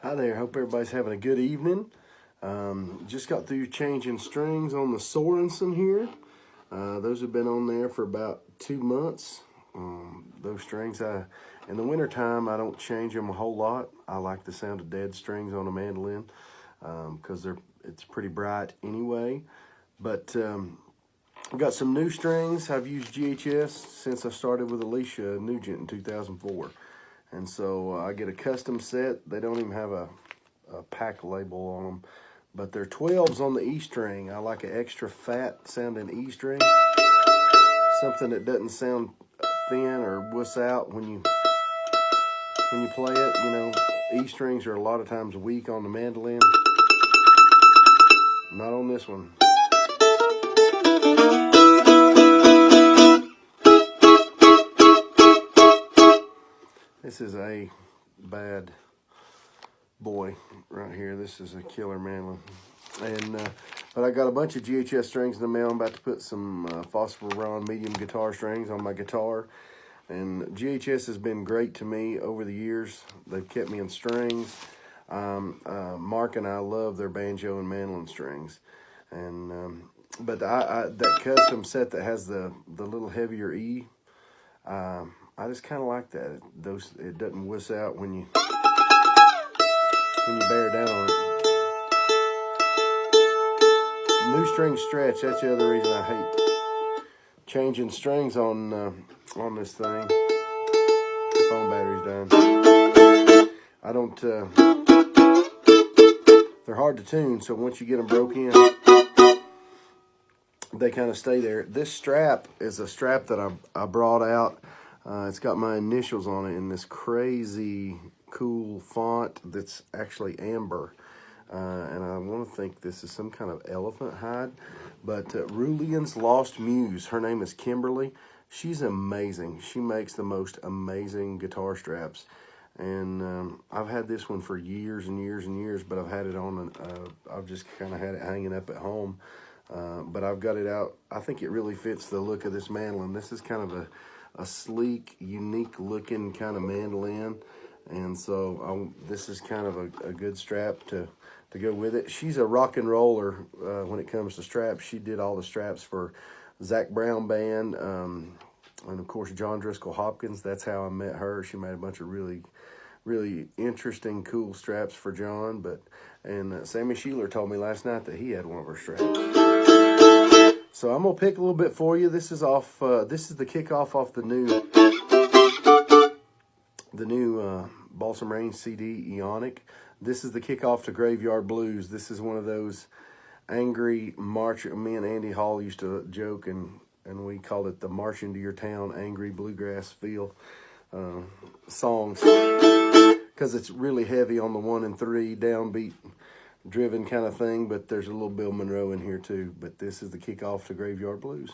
Hi there, hope everybody's having a good evening. Just got through changing strings on the Sorensen here. Those have been on there for about 2 months. Those strings, in the winter time, I don't change them a whole lot. I like the sound of dead strings on a mandolin because it's pretty bright anyway. But I've got some new strings. I've used GHS since I started with Alicia Nugent in 2004. And so I get a custom set. They don't even have a pack label on them, but they're 12s on the E string. I like an extra fat sounding E string, something that doesn't sound thin or wuss out when you play it. You know, E strings are a lot of times weak on the mandolin. Not on this one. This is a bad boy right here. This is a killer mandolin. And but I got a bunch of GHS strings in the mail. I'm about to put some Phosphoron medium guitar strings on my guitar. And GHS has been great to me over the years. They've kept me in strings. Mark and I love their banjo and mandolin strings. And but that custom set that has the little heavier E, I just kind of like that. It doesn't wuss out when you bear down on it. New string stretch. That's the other reason I hate changing strings on this thing. The phone battery's dying. I don't. They're hard to tune, so once you get them broke in, they kind of stay there. This strap is a strap that I brought out. It's got my initials on it in this crazy cool font that's actually amber. And I want to think this is some kind of elephant hide. But Rulian's Lost Muse, her name is Kimberly. She's amazing. She makes the most amazing guitar straps. And I've had this one for years and years and years, but I've had it on, I've just kind of had it hanging up at home. But I've got it out. I think it really fits the look of this mandolin. This is kind of a sleek, unique looking kind of mandolin. And so this is kind of a good strap to go with it. She's a rock and roller when it comes to straps. She did all the straps for Zac Brown Band. And of course, John Driscoll Hopkins. That's how I met her. She made a bunch of really interesting, cool straps for John. And Sammy Sheeler told me last night that he had one of her straps. So I'm gonna pick a little bit for you. This is off. This is the kickoff off the new Balsam Range CD, Aeonic. This is the kickoff to Graveyard Blues. This is one of those angry march. Me and Andy Hall used to joke, and we called it the March Into Your Town Angry Bluegrass Feel songs, because it's really heavy on the 1 and 3 downbeat driven kind of thing, but there's a little Bill Monroe in here too. But this is the kickoff to Graveyard Blues.